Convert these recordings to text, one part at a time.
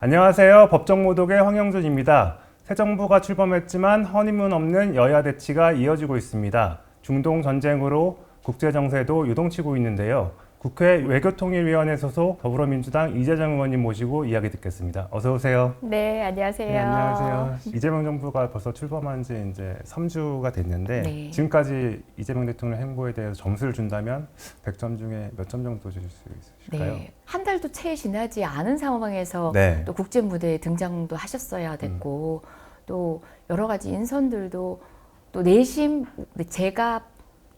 안녕하세요. 법정모독의 황영준입니다. 새 정부가 출범했지만 허니문 없는 여야 대치가 이어지고 있습니다. 중동 전쟁으로 국제 정세도 요동치고 있는데요. 국회 외교통일위원회 소속 더불어민주당 이재정 의원님 모시고 이야기 듣겠습니다. 어서 오세요. 네, 안녕하세요. 네, 안녕하세요. 이재명 정부가 벌써 출범한 지 이제 3주가 됐는데 네. 지금까지 이재명 대통령 행보에 대해서 점수를 준다면 100점 중에 몇 점 정도 주실 수 있으실까요? 네, 한 달도 채 지나지 않은 상황에서 네. 또 국제 무대에 등장도 하셨어야 됐고 또 여러 가지 인선들도 또 내심 제가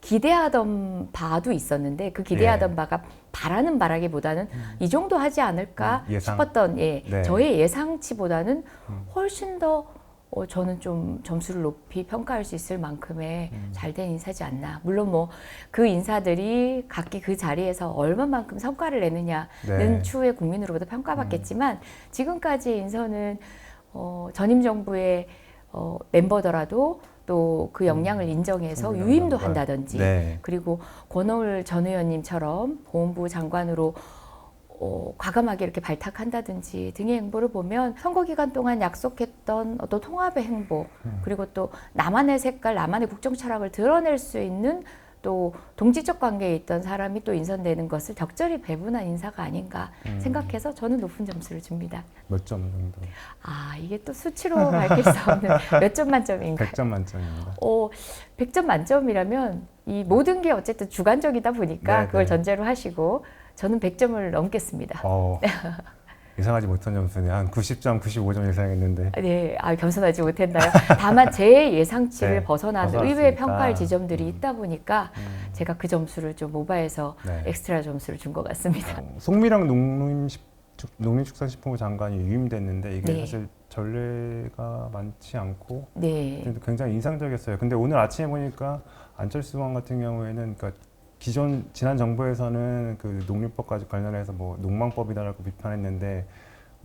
기대하던 바도 있었는데 그 기대하던 바가 바라는 바라기보다는 이 정도 하지 않을까 예상. 싶었던 네. 저의 예상치보다는 훨씬 더 저는 좀 점수를 높이 평가할 수 있을 만큼의 잘된 인사지 않나. 물론 뭐 그 인사들이 각기 그 자리에서 얼마만큼 성과를 내느냐는 네. 추후에 국민으로부터 평가받겠지만 지금까지 인선은 전임 정부의 멤버더라도 또 그 역량을 인정해서 유임도 한다든지 네. 그리고 권오을 전 의원님처럼 보훈부 장관으로 과감하게 이렇게 발탁한다든지 등의 행보를 보면 선거 기간 동안 약속했던 어떤 통합의 행보 그리고 또 나만의 색깔, 나만의 국정 철학을 드러낼 수 있는 또 동지적 관계에 있던 사람이 또 인선되는 것을 적절히 배분한 인사가 아닌가 생각해서 저는 높은 점수를 줍니다. 몇 점 정도? 아, 이게 또 수치로 밝힐 수 없는 몇 점 만점인가? 100점 만점입니다. 100점 만점이라면 이 모든 게 어쨌든 주관적이다 보니까 네, 그걸 네. 전제로 하시고 저는 100점을 넘겠습니다. 예상하지 못한 점수네. 한 90점, 95점 예상했는데. 네, 겸손하지 못했나요? 다만 제 예상치를 네, 벗어난 벗어났으니까. 의외의 평가할 지점들이 있다 보니까 제가 그 점수를 좀 오버해서 네. 엑스트라 점수를 준 것 같습니다. 송미령 농림축산식품부 장관이 유임됐는데 이게 네. 사실 전례가 많지 않고 네, 굉장히 인상적이었어요. 근데 오늘 아침에 보니까 안철수 의원 같은 경우에는 그러니까 지난 정부에서는 그 농림법까지 관련해서 뭐 농망법이다라고 비판했는데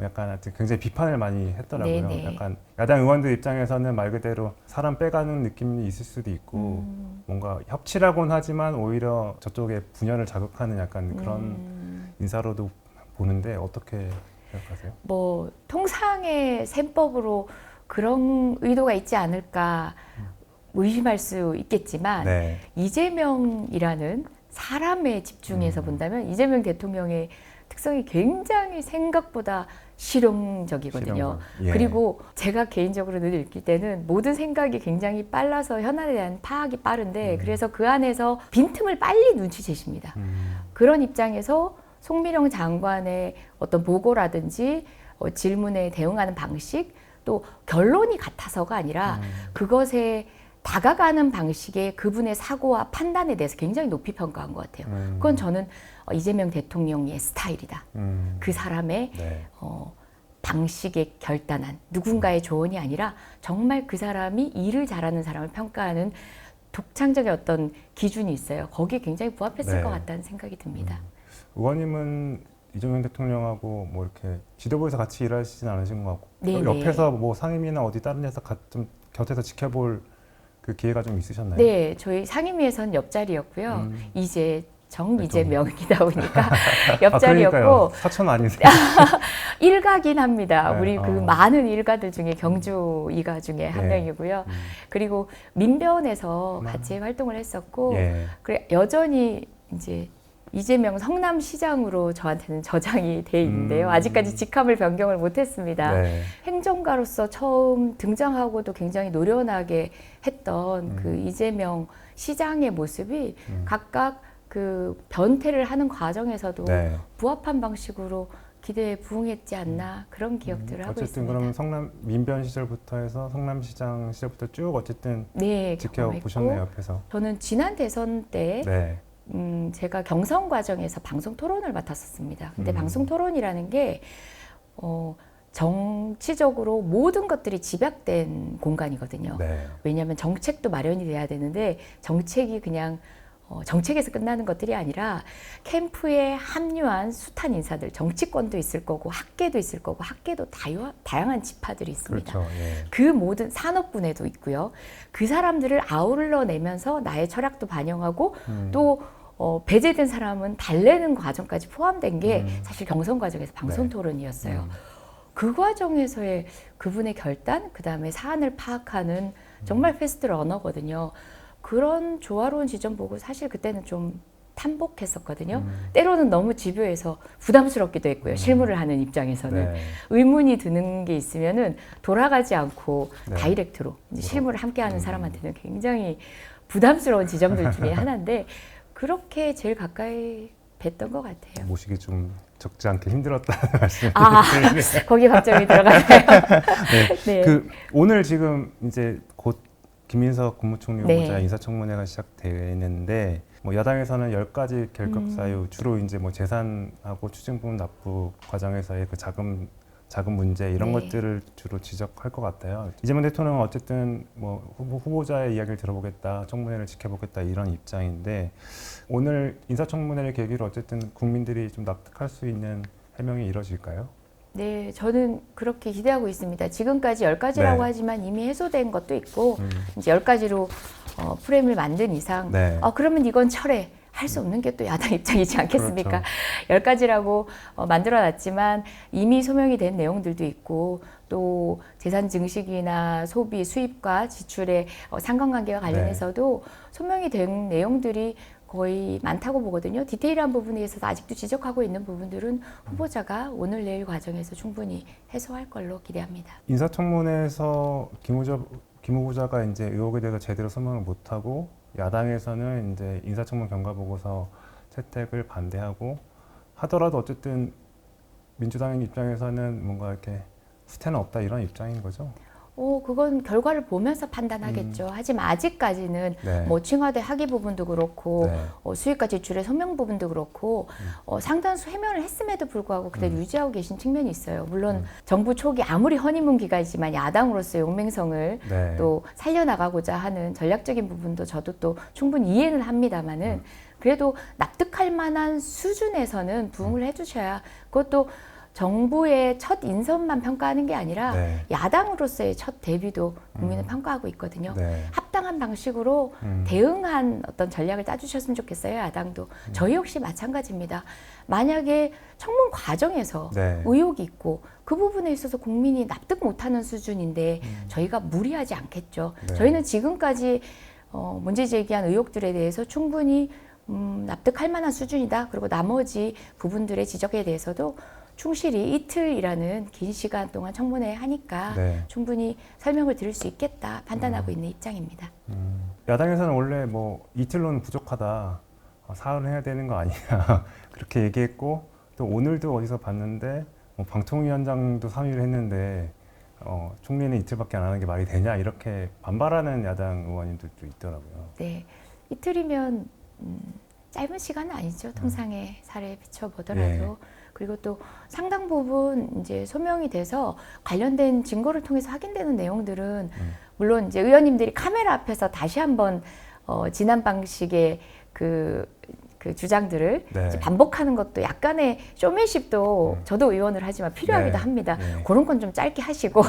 약간 하여튼 굉장히 비판을 많이 했더라고요. 네네. 약간 야당 의원들 입장에서는 말 그대로 사람 빼가는 느낌이 있을 수도 있고 뭔가 협치라고는 하지만 오히려 저쪽의 분열을 자극하는 약간 그런 인사로도 보는데 어떻게 생각하세요? 뭐 통상의 셈법으로 그런 의도가 있지 않을까 의심할 수 있겠지만 네. 이재명이라는 사람에 집중해서 본다면 이재명 대통령의 특성이 굉장히 생각보다 실용적이거든요. 실용적. 예. 그리고 제가 개인적으로 늘 느낄 때는 모든 생각이 굉장히 빨라서 현안에 대한 파악이 빠른데 그래서 그 안에서 빈틈을 빨리 눈치채십니다. 그런 입장에서 송미령 장관의 어떤 보고라든지 질문에 대응하는 방식 또 결론이 같아서가 아니라 그것에 다가가는 방식의 그분의 사고와 판단에 대해서 굉장히 높이 평가한 것 같아요. 그건 저는 이재명 대통령의 스타일이다. 그 사람의 네. 방식에 결단한 누군가의 조언이 아니라 정말 그 사람이 일을 잘하는 사람을 평가하는 독창적인 어떤 기준이 있어요. 거기에 굉장히 부합했을 네. 것 같다는 생각이 듭니다. 의원님은 이재명 대통령하고 뭐 이렇게 지도부에서 같이 일하시진 않으신 것 같고 네, 옆에서 뭐 상임위나 어디 다른 데서 좀 곁에서 지켜볼 그 기회가 좀 있으셨나요? 네, 저희 상임위에서는 옆자리였고요. 이제 정이재명이다 보니까 옆자리였고 그러니까요. 사촌 아니세요? 일가긴 합니다. 네, 우리 그 많은 일가들 중에 경주 이가 중에 한 네. 명이고요. 그리고 민변에서 같이 활동을 했었고 예. 그래 여전히 이제 이재명 성남시장으로 저한테는 저장이 돼 있는데요. 아직까지 직함을 변경을 못했습니다. 네. 행정가로서 처음 등장하고도 굉장히 노련하게 했던 그 이재명 시장의 모습이 각각 그 변태를 하는 과정에서도 네. 부합한 방식으로 기대에 부응했지 않나 그런 기억들을 하고 어쨌든 있습니다. 그러면 성남 민변 시절부터 해서 성남시장 시절부터 쭉 어쨌든 네, 지켜보셨네요, 경험했고 옆에서. 저는 지난 대선 때 네. 제가 경선 과정에서 방송 토론을 맡았었습니다. 근데 방송 토론이라는 게 정치적으로 모든 것들이 집약된 공간이거든요. 네. 왜냐하면 정책도 마련이 돼야 되는데 정책이 그냥 정책에서 끝나는 것들이 아니라 캠프에 합류한 숱한 인사들, 정치권도 있을 거고 학계도 있을 거고 학계도 다양한 지파들이 있습니다. 그렇죠. 예. 그 모든 산업군에도 있고요. 그 사람들을 아울러내면서 나의 철학도 반영하고 또 배제된 사람은 달래는 과정까지 포함된 게 사실 경선 과정에서 방송 토론이었어요. 그 과정에서의 그분의 결단, 그 다음에 사안을 파악하는 정말 패스트 러너거든요. 그런 조화로운 지점 보고 사실 그때는 좀 탐복했었거든요. 때로는 너무 집요해서 부담스럽기도 했고요. 실무를 하는 입장에서는. 네. 의문이 드는 게 있으면은 돌아가지 않고 네. 다이렉트로 이제 실무를 함께 하는 사람한테는 굉장히 부담스러운 지점들 중에 하나인데 그렇게 제일 가까이 뵀던 것 같아요. 모시기 좀 적지 않게 힘들었다는 말씀. 아, 거기에 박점이 들어가나요? 네. 그 오늘 지금 이제 곧 김인석 국무총리 네. 후보자 인사청문회가 시작되는데 뭐 야당에서는 10가지 결격 사유 주로 이제 뭐 재산하고 추징분 납부 과정에서의 그 자금 문제 이런 네. 것들을 주로 지적할 것 같아요. 이재명 대통령은 어쨌든 뭐 후보자의 이야기를 들어보겠다, 청문회를 지켜보겠다 이런 입장인데 오늘 인사청문회를 계기로 어쨌든 국민들이 좀 납득할 수 있는 해명이 이뤄질까요? 네, 저는 그렇게 기대하고 있습니다. 지금까지 10가지라고 네. 하지만 이미 해소된 것도 있고 이제 10가지로 프레임을 만든 이상 네. 그러면 이건 철회. 할 수 없는 게 또 야당 입장이지 않겠습니까? 그렇죠. 10가지라고 만들어놨지만 이미 소명이 된 내용들도 있고 또 재산 증식이나 소비, 수입과 지출의 상관관계와 관련해서도 소명이 된 내용들이 거의 많다고 보거든요. 디테일한 부분에 있어서 아직도 지적하고 있는 부분들은 후보자가 오늘 내일 과정에서 충분히 해소할 걸로 기대합니다. 인사청문회에서 김 후보자가 이제 의혹에 대해서 제대로 설명을 못하고 야당에서는 이제 인사청문 경과보고서 채택을 반대하고 하더라도 어쨌든 민주당 입장에서는 뭔가 이렇게 후퇴는 없다 이런 입장인 거죠. 그건 결과를 보면서 판단하겠죠. 하지만 아직까지는 네. 뭐 칭화대 학위 부분도 그렇고 네. 수익과 지출의 소명 부분도 그렇고 상당수 해명을 했음에도 불구하고 그대로 유지하고 계신 측면이 있어요. 물론 정부 초기 아무리 허니문 기간이지만 야당으로서의 용맹성을 네. 또 살려나가고자 하는 전략적인 부분도 저도 또 충분히 이해는 합니다만은 그래도 납득할 만한 수준에서는 부응을 해주셔야 그것도 정부의 첫 인선만 평가하는 게 아니라 네. 야당으로서의 첫 데뷔도 국민은 평가하고 있거든요. 네. 합당한 방식으로 대응한 어떤 전략을 짜주셨으면 좋겠어요. 야당도. 저희 역시 마찬가지입니다. 만약에 청문 과정에서 네. 의혹이 있고 그 부분에 있어서 국민이 납득 못하는 수준인데 저희가 무리하지 않겠죠. 네. 저희는 지금까지 문제 제기한 의혹들에 대해서 충분히 납득할 만한 수준이다. 그리고 나머지 부분들의 지적에 대해서도 충실히 이틀이라는 긴 시간 동안 청문회 하니까 네. 충분히 설명을 드릴 수 있겠다 판단하고 있는 입장입니다. 야당에서는 원래 뭐 이틀로는 부족하다, 사흘은 해야 되는 거 아니냐 그렇게 얘기했고 또 오늘도 어디서 봤는데 뭐 방통위원장도 3위를 했는데 총리는 이틀밖에 안 하는 게 말이 되냐 이렇게 반발하는 야당 의원님들도 있더라고요. 네, 이틀이면 짧은 시간은 아니죠. 통상의 사례에 비춰보더라도. 예. 그리고 또 상당 부분 이제 소명이 돼서 관련된 증거를 통해서 확인되는 내용들은 물론 이제 의원님들이 카메라 앞에서 다시 한번 지난 방식의 그 주장들을 네. 이제 반복하는 것도 약간의 쇼맨십도 저도 의원을 하지만 필요하기도 네. 합니다. 네. 그런 건 좀 짧게 하시고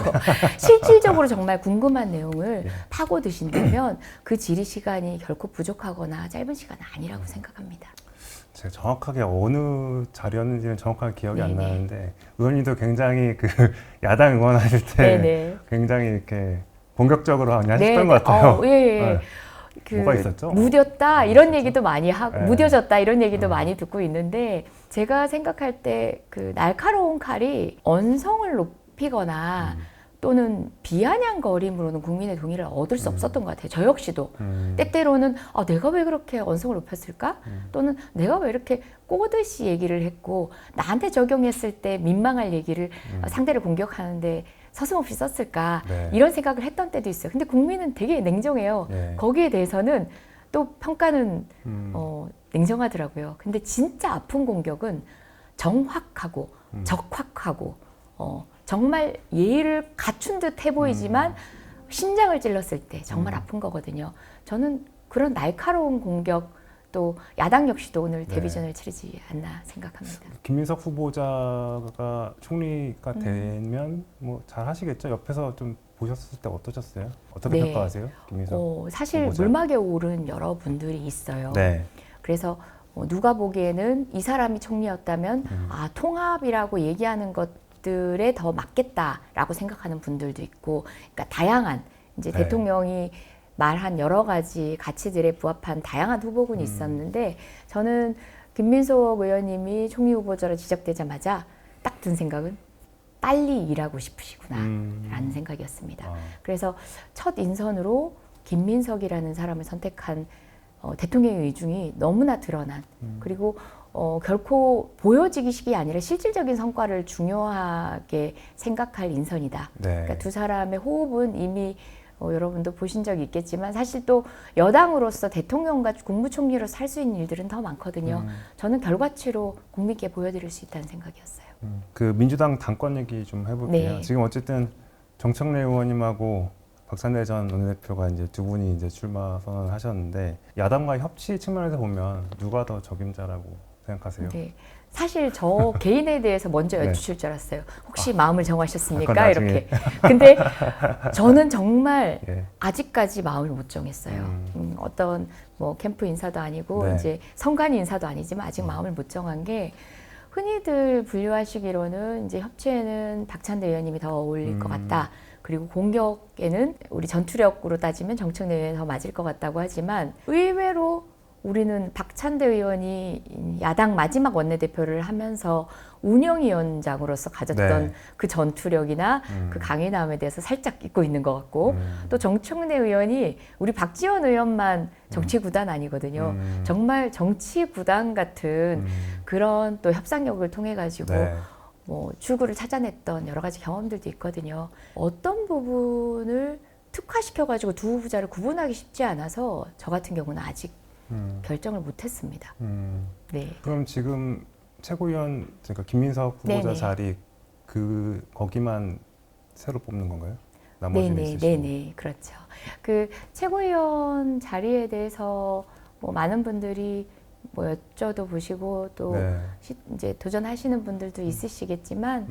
실질적으로 정말 궁금한 내용을 네. 파고 드신다면 그 질의 시간이 결코 부족하거나 짧은 시간은 아니라고 생각합니다. 제가 정확하게 어느 자리였는지는 정확하게 기억이 안 네네. 나는데 의원님도 굉장히 그 야당 의원하실 때 네네. 굉장히 이렇게 본격적으로 하셨던 것 같아요. 예, 예. 네. 그 뭐가 있었죠? 무뎠다 이런 얘기도 많이 하고 네. 무뎌졌다 이런 얘기도 많이 듣고 있는데 제가 생각할 때 그 날카로운 칼이 언성을 높이거나 또는 비아냥거림으로는 국민의 동의를 얻을 수 없었던 것 같아요. 저 역시도 때때로는 내가 왜 그렇게 언성을 높였을까? 또는 내가 왜 이렇게 꼬듯이 얘기를 했고 나한테 적용했을 때 민망할 얘기를 상대를 공격하는데 서슴없이 썼을까? 네. 이런 생각을 했던 때도 있어요. 근데 국민은 되게 냉정해요. 네. 거기에 대해서는 또 평가는 냉정하더라고요. 근데 진짜 아픈 공격은 정확하고 적확하고 정말 예의를 갖춘 듯 해 보이지만 심장을 찔렀을 때 정말 아픈 거거든요. 저는 그런 날카로운 공격 또 야당 역시도 오늘 네. 데뷔전을 치르지 않나 생각합니다. 김민석 후보자가 총리가 되면 뭐 잘 하시겠죠? 옆에서 좀 보셨을 때 어떠셨어요? 어떻게 네. 평가하세요? 김민석 사실 후보자? 물막에 오른 여러분들이 있어요. 네. 그래서 누가 보기에는 이 사람이 총리였다면 통합이라고 얘기하는 것들이 것들에 더 맞겠다라고 생각하는 분들도 있고, 그러니까 다양한 이제 네. 대통령이 말한 여러 가지 가치들에 부합한 다양한 후보군이 있었는데, 저는 김민석 의원님이 총리 후보자로 지적되자마자 딱 든 생각은 빨리 일하고 싶으시구나라는 생각이었습니다. 아. 그래서 첫 인선으로 김민석이라는 사람을 선택한 대통령의 의중이 너무나 드러난, 그리고 결코 보여지기식이 아니라 실질적인 성과를 중요하게 생각할 인선이다. 네. 그러니까 두 사람의 호흡은 이미 여러분도 보신 적이 있겠지만, 사실 또 여당으로서 대통령과 국무총리로 살 수 있는 일들은 더 많거든요. 저는 결과치로 국민께 보여드릴 수 있다는 생각이었어요. 그 민주당 당권 얘기 좀 해볼게요. 네. 지금 어쨌든 정청래 의원님하고 박찬대 전 원내대표가 이제 두 분이 이제 출마 선언을 하셨는데, 야당과 협치 측면에서 보면 누가 더 적임자라고 생각하세요? 네. 사실 저 개인에 대해서 먼저 네. 여쭈실 줄 알았어요. 혹시 마음을 정하셨습니까? 그건 나중에. 이렇게. 근데 저는 정말 예. 아직까지 마음을 못 정했어요. 어떤 뭐 캠프 인사도 아니고 네. 이제 선관 인사도 아니지만 아직 마음을 못 정한 게, 흔히들 분류하시기로는 이제 협치에는 박찬대 의원님이 더 어울릴 것 같다. 그리고 공격에는 우리 전투력으로 따지면 정청래 의원이 더 맞을 것 같다고 하지만, 의외로 우리는 박찬대 의원이 야당 마지막 원내대표를 하면서 운영위원장으로서 가졌던 네. 그 전투력이나 그 강인함에 대해서 살짝 잊고 있는 것 같고, 또 정청래 의원이 우리 박지원 의원만 정치구단 아니거든요. 정말 정치구단 같은 그런 또 협상력을 통해 가지고 네. 뭐 출구를 찾아냈던 여러 가지 경험들도 있거든요. 어떤 부분을 특화시켜가지고 두 후보자를 구분하기 쉽지 않아서 저 같은 경우는 아직 결정을 못했습니다. 네. 그럼 지금 최고위원, 그러니까 김민석 후보자 네네. 자리 거기만 새로 뽑는 건가요? 나머지는 네네, 있으시고. 네네, 그렇죠. 그 최고위원 자리에 대해서 뭐 많은 분들이 뭐 여쭤도 보시고 또 네. 이제 도전하시는 분들도 있으시겠지만,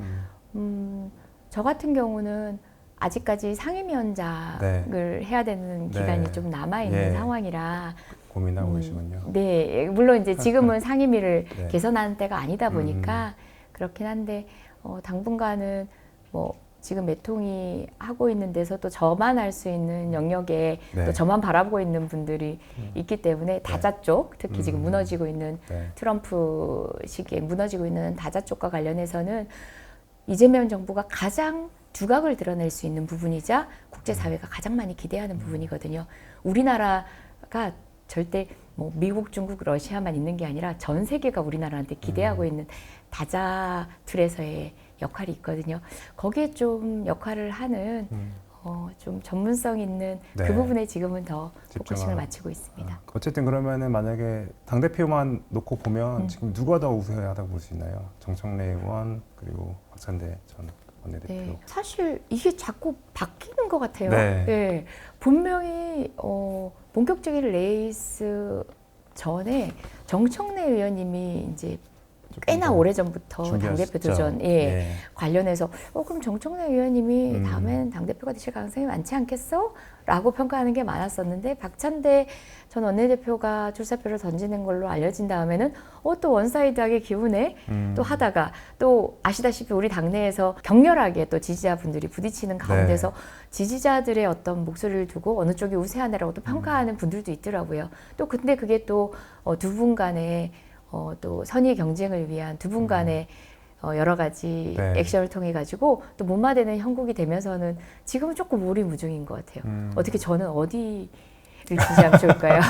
저 같은 경우는 아직까지 상임위원장을 해야 되는 네. 기간이 좀 남아 있는 예. 상황이라. 고민하고 계시군요. 네, 물론 이제 지금은 상임위를 네. 개선하는 때가 아니다 보니까 그렇긴 한데, 당분간은 뭐 지금 매통이 하고 있는 데서 또 저만 할 수 있는 영역에 네. 또 저만 바라보고 있는 분들이 있기 때문에, 다자 쪽, 특히 지금 무너지고 있는 네. 트럼프 시기에 무너지고 있는 다자 쪽과 관련해서는 이재명 정부가 가장 두각을 드러낼 수 있는 부분이자 국제사회가 가장 많이 기대하는 부분이거든요. 우리나라가 절대 뭐 미국, 중국, 러시아만 있는 게 아니라 전 세계가 우리나라한테 기대하고 있는 다자 틀에서의 역할이 있거든요. 거기에 좀 역할을 하는 좀 전문성 있는 네. 그 부분에 지금은 더 집중하고. 포커싱을 맞추고 있습니다. 어쨌든 그러면은 만약에 당대표만 놓고 보면 지금 누가 더 우세하다고 볼 수 있나요? 정청래 의원 그리고 박찬대 전 원내대표. 네, 사실 이게 자꾸 바뀌는 것 같아요. 네. 네, 분명히 본격적인 레이스 전에 정청래 의원님이 이제 꽤나 오래 전부터 당대표 도전 예. 관련해서 그럼 정청래 의원님이 다음엔 당대표가 되실 가능성이 많지 않겠어? 라고 평가하는 게 많았었는데, 박찬대 전 원내대표가 출사표를 던지는 걸로 알려진 다음에는 또 원사이드하게 기분에 또 하다가, 또 아시다시피 우리 당내에서 격렬하게 또 지지자분들이 부딪히는 가운데서 지지자들의 어떤 목소리를 두고 어느 쪽이 우세하네라고 또 평가하는 분들도 있더라고요. 또 근데 그게 또 두 분 간의 또 선의 경쟁을 위한 두 분 간의 여러 가지 네. 액션을 통해 가지고 또 못마되는 형국이 되면서는 지금은 조금 오리무중인 것 같아요. 어떻게 저는 어디를 지지하면 좋을까요?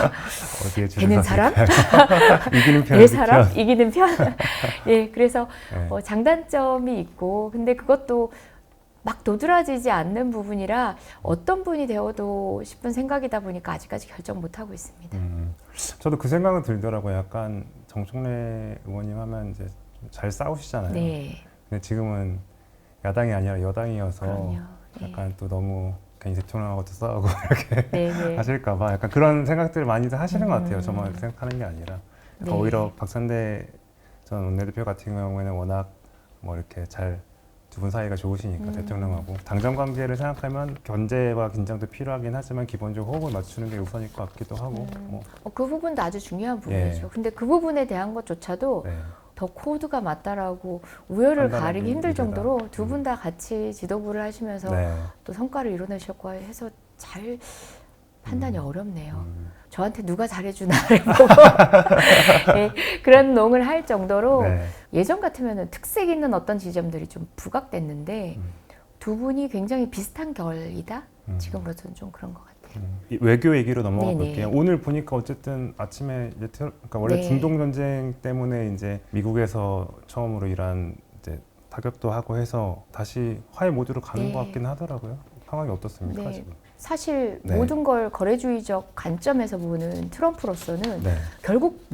어디에 줄을 되는 섰을까요? 사람? 이기는 편, 될 사람? 이기는 편? 예, 그래서 네. 장단점이 있고, 근데 그것도 막 도드라지지 않는 부분이라 어떤 분이 되어도 싶은 생각이다 보니까 아직까지 결정 못 하고 있습니다. 저도 그 생각은 들더라고요. 약간 정청래 의원님 하면 이제 잘 싸우시잖아요. 네, 근데 지금은 야당이 아니라 여당이어서 그럼요. 네. 약간 또 너무 괜히 대통령하고도 싸우고 이렇게 네, 네. 하실까봐 약간 그런 생각들을 많이들 하시는 것 같아요. 저만 생각하는 게 아니라. 네. 오히려 박찬대 전 원내대표 같은 경우에는 워낙 뭐 이렇게 잘 두 분 사이가 좋으시니까 대통령하고 당정 관계를 생각하면 견제와 긴장도 필요하긴 하지만 기본적으로 호흡을 맞추는 게 우선일 것 같기도 하고. 뭐. 그 부분도 아주 중요한 부분이죠. 예. 근데 그 부분에 대한 것조차도 네. 더 코드가 맞다라고 우열을 판단하기 가리기 힘들 힘들다. 정도로 두 분 다 같이 지도부를 하시면서 네. 또 성과를 이뤄내셨고 해서 잘 판단이 어렵네요. 음. 저한테 누가 잘해주나를 보고 네, 그런 농을 할 정도로 네. 예전 같으면 특색 있는 어떤 지점들이 좀 부각됐는데 두 분이 굉장히 비슷한 결이다? 지금으로서는 좀 그런 것 같아요. 이 외교 얘기로 넘어가 네네. 볼게요. 오늘 보니까 어쨌든 아침에 이제 그러니까 원래 네. 중동 전쟁 때문에 이제 미국에서 처음으로 이란 이제 타격도 하고 해서 다시 화해 모드로 가는 네. 것 같긴 하더라고요. 상황이 어떻습니까 네. 지금? 사실 네. 모든 걸 거래주의적 관점에서 보는 트럼프로서는 네. 결국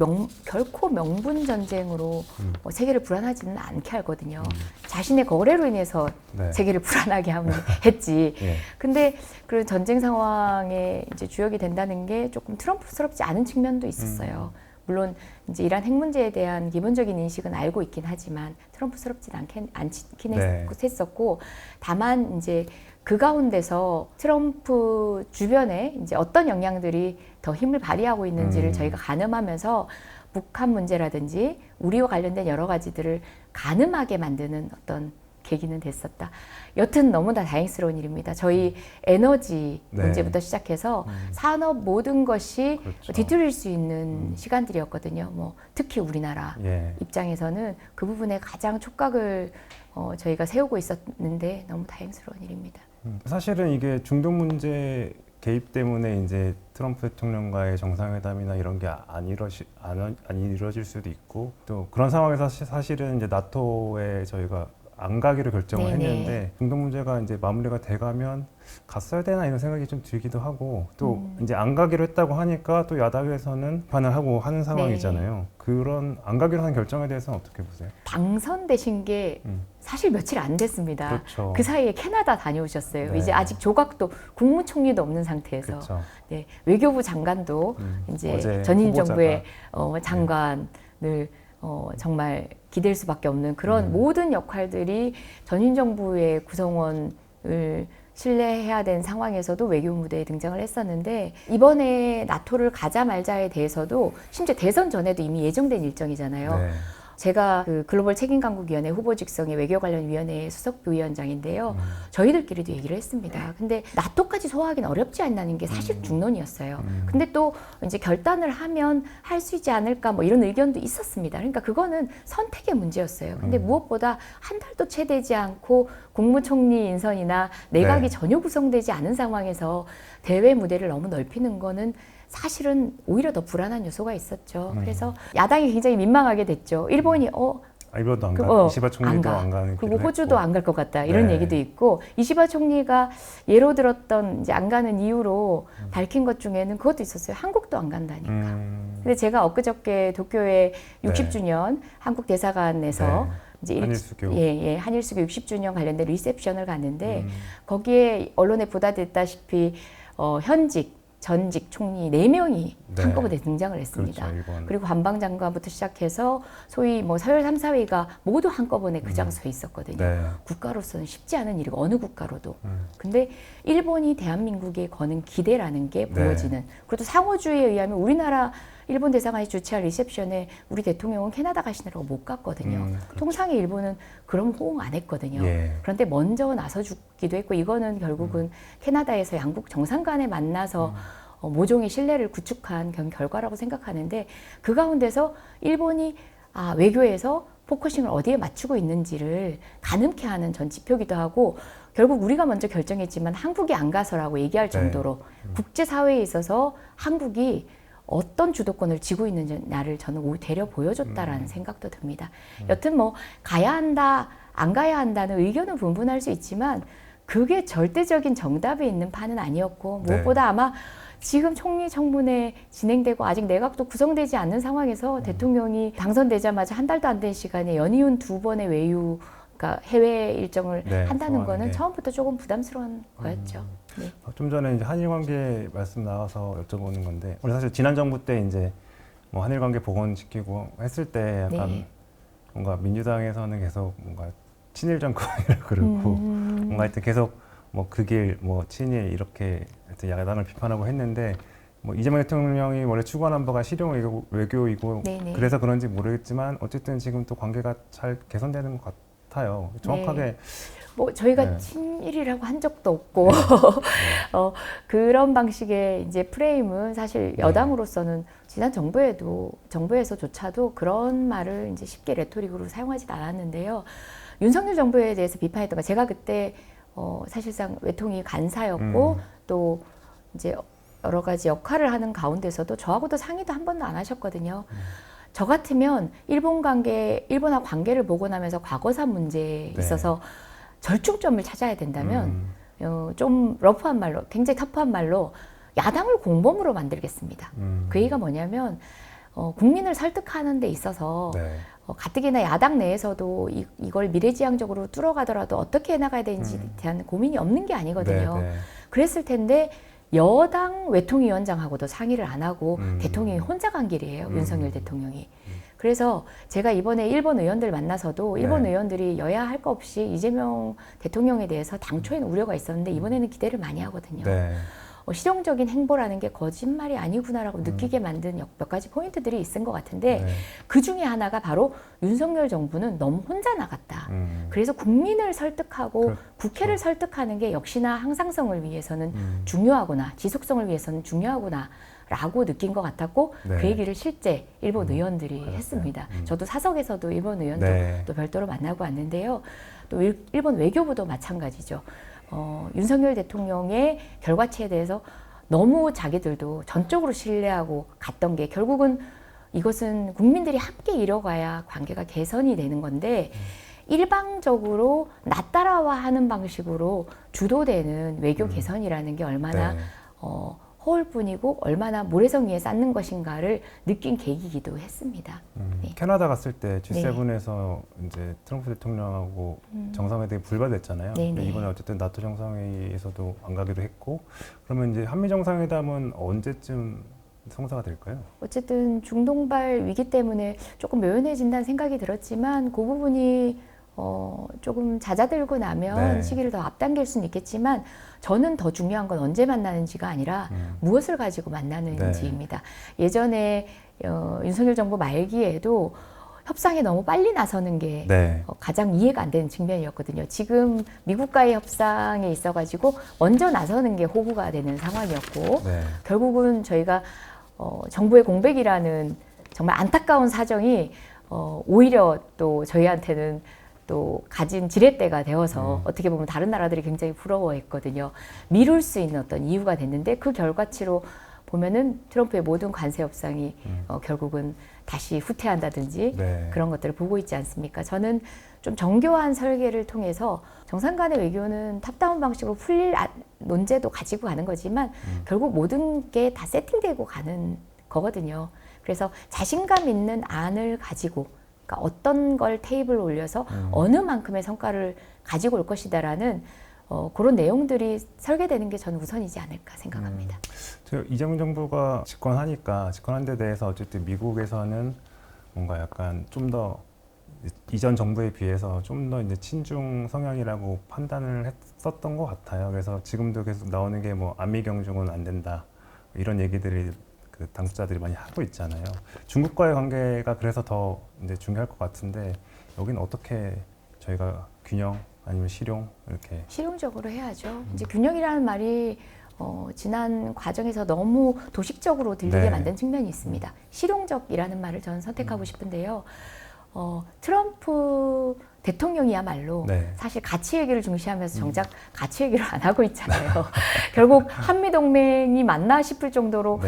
결코 명분 전쟁으로 뭐 세계를 불안하지는 않게 하거든요. 자신의 거래로 인해서 네. 세계를 불안하게 하면 했지. 예. 근데 그런 전쟁 상황에 이제 주역이 된다는 게 조금 트럼프스럽지 않은 측면도 있었어요. 물론 이제 이란 핵 문제에 대한 기본적인 인식은 알고 있긴 하지만 트럼프스럽진 않긴 네. 했었고, 다만 이제 그 가운데서 트럼프 주변에 이제 어떤 영향들이 더 힘을 발휘하고 있는지를 저희가 가늠하면서 북한 문제라든지 우리와 관련된 여러 가지들을 가늠하게 만드는 어떤 계기는 됐었다. 여튼 너무나 다행스러운 일입니다. 저희 에너지 네. 문제부터 시작해서 산업 모든 것이 그렇죠. 뒤틀릴 수 있는 시간들이었거든요. 뭐 특히 우리나라 예. 입장에서는 그 부분에 가장 촉각을 저희가 세우고 있었는데 너무 다행스러운 일입니다. 사실은 이게 중동 문제 개입 때문에 이제 트럼프 대통령과의 정상회담이나 이런 게 안 이루어질 수도 있고 또 그런 상황에서 사실은 이제 나토에 저희가 안 가기로 결정을 네네. 했는데 중동 문제가 이제 마무리가 돼가면 갔어야 되나 이런 생각이 좀 들기도 하고 또 이제 안 가기로 했다고 하니까 또 야당에서는 비판을 하고 하는 상황이잖아요. 그런 안 가기로 한 결정에 대해서는 어떻게 보세요? 당선되신 게 사실 며칠 안 됐습니다. 그렇죠. 그 사이에 캐나다 다녀오셨어요. 네. 이제 아직 조각도 국무총리도 없는 상태에서 그렇죠. 네, 외교부 장관도 이제 어제 전임 후보자가. 정부의 장관을 정말 기댈 수밖에 없는 그런 모든 역할들이 전임 정부의 구성원을 신뢰해야 된 상황에서도 외교 무대에 등장을 했었는데 이번에 나토를 가자 말자에 대해서도 심지어 대선 전에도 이미 예정된 일정이잖아요. 네. 제가 그 글로벌 책임강국위원회 후보 직성의 외교 관련 위원회 수석 부위원장인데요. 저희들끼리도 얘기를 했습니다. 근데 나토까지 소화하기는 어렵지 않나는 게 사실 중론이었어요. 근데 또 이제 결단을 하면 할 수 있지 않을까 뭐 이런 의견도 있었습니다. 그러니까 그거는 선택의 문제였어요. 근데 무엇보다 한 달도 채 되지 않고 국무총리 인선이나 내각이 네. 전혀 구성되지 않은 상황에서 대외 무대를 너무 넓히는 거는 사실은 오히려 더 불안한 요소가 있었죠. 그래서 야당이 굉장히 민망하게 됐죠. 일본이 일본도 안 가, 이시바 총리도 가. 안 가는 그리고 호주도 안 갈 것 같다 이런 네. 얘기도 있고 이시바 총리가 예로 들었던 이제 안 가는 이유로 밝힌 것 중에는 그것도 있었어요. 한국도 안 간다니까. 근데 제가 엊그저께 도쿄에 60주년 한국 대사관에서 네. 이제 한일수교. 한일수교 60주년 관련된 리셉션을 갔는데 거기에 언론에 보도됐다시피 현직 전직 총리 4명이 네. 한꺼번에 등장을 했습니다. 그렇죠, 일본. 그리고 관방장관부터 시작해서 소위 뭐 서열 3, 4위가 모두 한꺼번에 그 장소에 있었거든요. 네. 국가로서는 쉽지 않은 일이고 어느 국가로도. 근데 일본이 대한민국에 거는 기대라는 게 보여지는. 그리고 상호주의에 의하면 우리나라 일본 대사관이 주최할 리셉션에 우리 대통령은 캐나다 가시느라고 못 갔거든요. 그렇죠. 통상의 일본은 그런 호응 안 했거든요. 예. 그런데 먼저 나서주기도 했고 이거는 결국은 캐나다에서 양국 정상 간에 만나서 모종의 신뢰를 구축한 결과라고 생각하는데 그 가운데서 일본이 외교에서 포커싱을 어디에 맞추고 있는지를 가늠케 하는 전 지표기도 하고 결국 우리가 먼저 결정했지만 한국이 안 가서라고 얘기할 정도로 국제사회에 있어서 한국이 어떤 주도권을 쥐고 있느냐를 저는 되려 보여줬다라는 생각도 듭니다. 여튼 뭐 가야 한다, 안 가야 한다는 의견은 분분할 수 있지만 그게 절대적인 정답이 있는 판은 아니었고 무엇보다 아마 지금 총리 청문회 진행되고 아직 내각도 구성되지 않는 상황에서 대통령이 당선되자마자 한 달도 안 된 시간에 연이은 2번의 외유 그러니까 해외 일정을 한다는 거는 처음부터 조금 부담스러운 거였죠. 네. 좀 전에 이제 한일 관계 말씀 나와서 여쭤보는 건데, 우리 사실 지난 정부 때 이제 뭐 한일 관계 복원시키고 했을 때 약간 뭔가 민주당에서는 계속 뭔가 친일 정권이라고 그러고 뭔가 하여튼 계속 뭐 그 길 뭐 친일 이렇게 하여튼 야당을 비판하고 했는데 뭐 이재명 대통령이 원래 추구하는 바가 실용 외교이고 네네. 그래서 그런지 모르겠지만 어쨌든 지금 또 관계가 잘 개선되는 것 같아요. 정확하게 네. 뭐 저희가 네. 친일이라고 한 적도 없고 그런 방식의 이제 프레임은 사실 여당으로서는 지난 정부에서조차도 그런 말을 이제 쉽게 레토릭으로 사용하지 않았는데요. 윤석열 정부에 대해서 비판했던 거 제가 그때 사실상 외통위 간사였고 또 이제 여러 가지 역할을 하는 가운데서도 저하고도 상의도 한 번도 안 하셨거든요. 저 같으면 일본과 관계를 보고 나면서 과거사 문제에 있어서 절충점을 찾아야 된다면 좀 러프한 말로, 굉장히 터프한 말로 야당을 공범으로 만들겠습니다. 그 얘기가 뭐냐면 국민을 설득하는 데 있어서 가뜩이나 야당 내에서도 이걸 미래지향적으로 뚫어가더라도 어떻게 해나가야 되는지에 대한 고민이 없는 게 아니거든요. 그랬을 텐데 여당 외통위원장하고도 상의를 안 하고 대통령이 혼자 간 길이에요. 윤석열 대통령이. 그래서 제가 이번에 일본 의원들 만나서도 일본 의원들이 여야 할 거 없이 이재명 대통령에 대해서 당초에는 우려가 있었는데 이번에는 기대를 많이 하거든요. 실용적인 행보라는 게 거짓말이 아니구나라고 느끼게 만든 몇 가지 포인트들이 있은 것 같은데 그 중에 하나가 바로 윤석열 정부는 너무 혼자 나갔다. 그래서 국민을 설득하고 국회를 설득하는 게 역시나 항상성을 위해서는 중요하구나, 지속성을 위해서는 중요하구나 라고 느낀 것 같았고 그 얘기를 실제 일본 의원들이 했습니다. 저도 사석에서도 일본 의원도 또 별도로 만나고 왔는데요. 또 일본 외교부도 마찬가지죠. 윤석열 대통령의 결과치에 대해서 너무 자기들도 전적으로 신뢰하고 갔던 게 결국은 이것은 국민들이 함께 이뤄가야 관계가 개선이 되는 건데 일방적으로 나 따라와 하는 방식으로 주도되는 외교 개선이라는 게 얼마나 허울뿐이고 얼마나 모래성 위에 쌓는 것인가를 느낀 계기이기도 했습니다. 캐나다 갔을 때 G7에서 이제 트럼프 대통령하고 정상회담이 불발됐잖아요. 근데 이번에 어쨌든 나토 정상회의에서도 안 가기도 했고, 그러면 이제 한미 정상회담은 언제쯤 성사가 될까요? 어쨌든 중동발 위기 때문에 조금 묘연해진다는 생각이 들었지만 그 부분이 조금 잦아들고 나면 시기를 더 앞당길 수는 있겠지만 저는 더 중요한 건 언제 만나는지가 아니라 무엇을 가지고 만나는지입니다. 예전에 윤석열 정부 말기에도 협상에 너무 빨리 나서는 게 가장 이해가 안 되는 측면이었거든요. 지금 미국과의 협상에 있어가지고 먼저 나서는 게 호구가 되는 상황이었고 결국은 저희가 정부의 공백이라는 정말 안타까운 사정이 오히려 또 저희한테는 또 가진 지렛대가 되어서 어떻게 보면 다른 나라들이 굉장히 부러워했거든요. 미룰 수 있는 어떤 이유가 됐는데 그 결과치로 보면은 트럼프의 모든 관세 협상이 결국은 다시 후퇴한다든지 그런 것들을 보고 있지 않습니까? 저는 좀 정교한 설계를 통해서 정상 간의 외교는 탑다운 방식으로 풀릴 논제도 가지고 가는 거지만 결국 모든 게 다 세팅되고 가는 거거든요. 그래서 자신감 있는 안을 가지고 그러니까 어떤 걸 테이블에 올려서 어느 만큼의 성과를 가지고 올 것이다라는 그런 내용들이 설계되는 게 저는 우선이지 않을까 생각합니다. 이재명 정부가 집권한 데 대해서 어쨌든 미국에서는 뭔가 약간 좀 더 이전 정부에 비해서 좀 더 이제 친중 성향이라고 판단을 했었던 것 같아요. 그래서 지금도 계속 나오는 게 뭐 안미 경중은 안 된다 이런 얘기들이 그 당국자들이 많이 하고 있잖아요. 중국과의 관계가 그래서 더 이제 중요할 것 같은데 여기는 어떻게 저희가 균형 아니면 실용 이렇게 실용적으로 해야죠. 이제 균형이라는 말이 지난 과정에서 너무 도식적으로 들리게 만든 측면이 있습니다. 실용적이라는 말을 저는 선택하고 싶은데요. 트럼프 대통령이야말로 사실 가치 얘기를 중시하면서 정작 가치 얘기를 안 하고 있잖아요. 결국 한미동맹이 맞나 싶을 정도로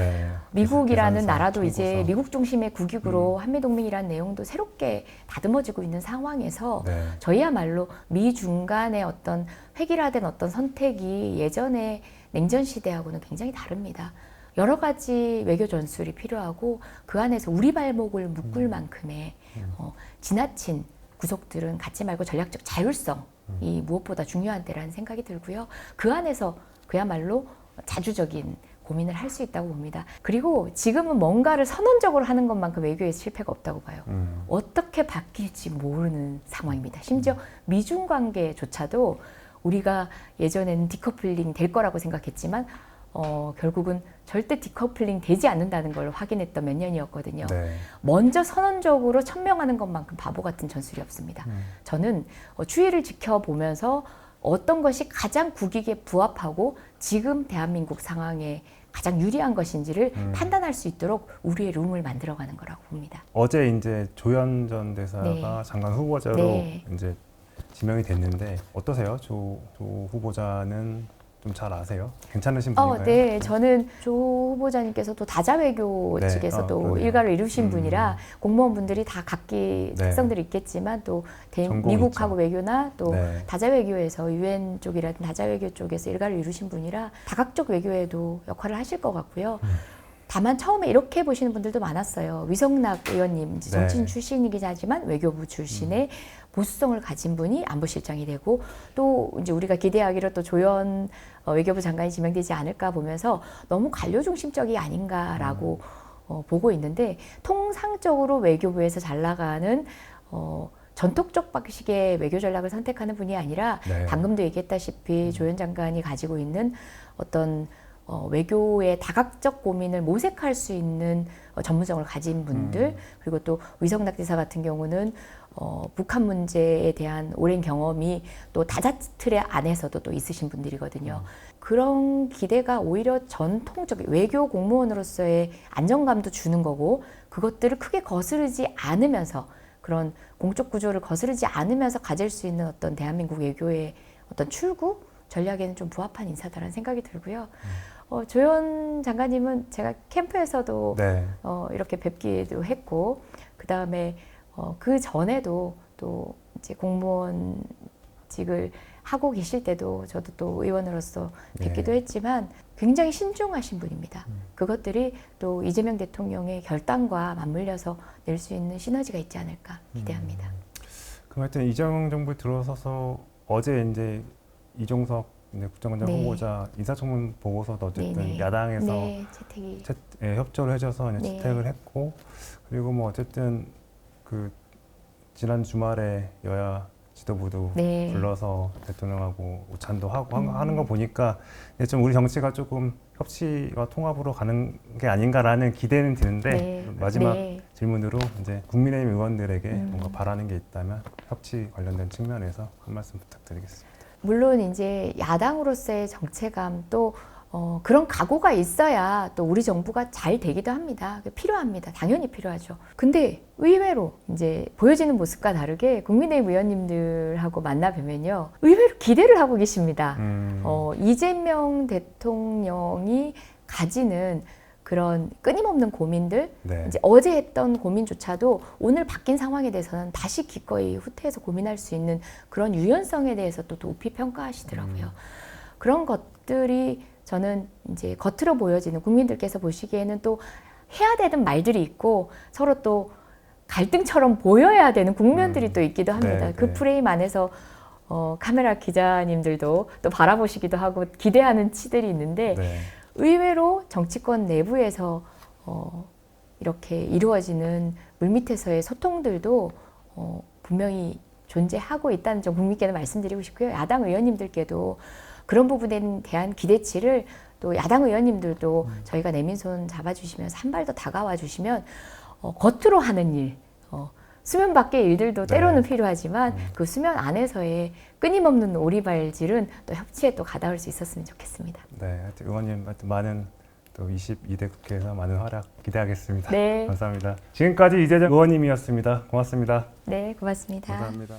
미국이라는 나라도 이제 미국 중심의 국익으로 한미동맹이라는 내용도 새롭게 다듬어지고 있는 상황에서 저희야말로 미중 간의 어떤 획일화된 어떤 선택이 예전에 냉전 시대하고는 굉장히 다릅니다. 여러 가지 외교 전술이 필요하고 그 안에서 우리 발목을 묶을 만큼의 지나친 구속들은 갖지 말고 전략적 자율성이 무엇보다 중요한 때라는 생각이 들고요. 그 안에서 그야말로 자주적인 고민을 할 수 있다고 봅니다. 그리고 지금은 뭔가를 선언적으로 하는 것만큼 외교에서 실패가 없다고 봐요. 어떻게 바뀔지 모르는 상황입니다. 심지어 미중 관계조차도 우리가 예전에는 디커플링 될 거라고 생각했지만 결국은 절대 디커플링 되지 않는다는 걸 확인했던 몇 년이었거든요. 네. 먼저 선언적으로 천명하는 것만큼 바보 같은 전술이 없습니다. 저는 추이를 지켜보면서 어떤 것이 가장 국익에 부합하고 지금 대한민국 상황에 가장 유리한 것인지를 판단할 수 있도록 우리의 룸을 만들어가는 거라고 봅니다. 어제 이제 조현 전 대사가 네. 장관 후보자로 네. 이제 지명이 됐는데 어떠세요? 조 후보자는 좀 잘 아세요? 괜찮으신 분인가요? 네, 저는 조 후보자님께서도 다자외교 네, 측에서도 그러네요. 일가를 이루신 분이라 공무원분들이 다 각기 네. 특성들이 있겠지만 또 전공이 미국하고 있죠. 외교나 또 네. 다자외교에서 유엔 쪽이라든 다자외교 쪽에서 일가를 이루신 분이라 다각적 외교에도 역할을 하실 것 같고요. 다만 처음에 이렇게 보시는 분들도 많았어요. 위성락 의원님, 이제 정치인 네. 출신이긴 하지만 외교부 출신의 보수성을 가진 분이 안보실장이 되고 또 이제 우리가 기대하기로 또 조현 외교부 장관이 지명되지 않을까 보면서 너무 관료 중심적이 아닌가라고 보고 있는데 통상적으로 외교부에서 잘 나가는 전통적 방식의 외교 전략을 선택하는 분이 아니라 네. 방금도 얘기했다시피 조현 장관이 가지고 있는 어떤 외교의 다각적 고민을 모색할 수 있는 전문성을 가진 분들 그리고 또 위성락 대사 같은 경우는 북한 문제에 대한 오랜 경험이 또 다자 틀의 안에서도 또 있으신 분들이거든요. 그런 기대가 오히려 전통적 외교 공무원으로서의 안정감도 주는 거고 그것들을 크게 거스르지 않으면서 그런 공적 구조를 거스르지 않으면서 가질 수 있는 어떤 대한민국 외교의 어떤 출구 전략에는 좀 부합한 인사다라는 생각이 들고요. 조현 장관님은 제가 캠프에서도 네. 이렇게 뵙기도 했고 그 다음에 그 전에도 또 이제 공무원직을 하고 계실 때도 저도 또 의원으로서 뵙기도 네. 했지만 굉장히 신중하신 분입니다. 그것들이 또 이재명 대통령의 결단과 맞물려서 낼 수 있는 시너지가 있지 않을까 기대합니다. 그럼 하여튼 이재명 정부 들어서서 어제 이제 이종석 국정원장 네. 후보자 인사청문 보고서도 어쨌든 네네. 야당에서 네, 채택이 협조를 해줘서 이제 네. 채택을 했고 그리고 뭐 어쨌든 그 지난 주말에 여야 지도부도 네. 불러서 대통령하고 오찬도 하고 하는 거 보니까 이제 좀 우리 정치가 조금 협치와 통합으로 가는 게 아닌가라는 기대는 드는데 네. 마지막 네. 질문으로 이제 국민의힘 의원들에게 음. 뭔가 바라는 게 있다면 협치 관련된 측면에서 한 말씀 부탁드리겠습니다. 물론 이제 야당으로서의 정체감 또 그런 각오가 있어야 또 우리 정부가 잘 되기도 합니다. 필요합니다. 당연히 필요하죠. 근데 의외로 이제 보여지는 모습과 다르게 국민의힘 의원님들하고 만나 뵈면요. 의외로 기대를 하고 계십니다. 이재명 대통령이 가지는 그런 끊임없는 고민들, 네. 이제 어제 했던 고민조차도 오늘 바뀐 상황에 대해서는 다시 기꺼이 후퇴해서 고민할 수 있는 그런 유연성에 대해서 또 높이 평가하시더라고요. 그런 것들이 저는 이제 겉으로 보여지는 국민들께서 보시기에는 또 해야 되는 말들이 있고 서로 또 갈등처럼 보여야 되는 국면들이 또 있기도 합니다. 네, 그 네. 프레임 안에서 카메라 기자님들도 또 바라보시기도 하고 기대하는 치들이 있는데 네. 의외로 정치권 내부에서 이렇게 이루어지는 물밑에서의 소통들도 분명히 존재하고 있다는 점 국민께는 말씀드리고 싶고요. 야당 의원님들께도 그런 부분에 대한 기대치를 또 야당 의원님들도 저희가 내민 손 잡아주시면서 한 발 더 다가와 주시면 겉으로 하는 일, 수면 밖의 일들도 때로는 필요하지만 그 수면 안에서의 끊임없는 오리발질은 또 협치에 또 가닿을 수 있었으면 좋겠습니다. 네, 하여튼 의원님 하여튼 많은 또 22대 국회에서 많은 활약 기대하겠습니다. 네. 감사합니다. 지금까지 이재정 의원님이었습니다. 고맙습니다. 네, 고맙습니다. 감사합니다.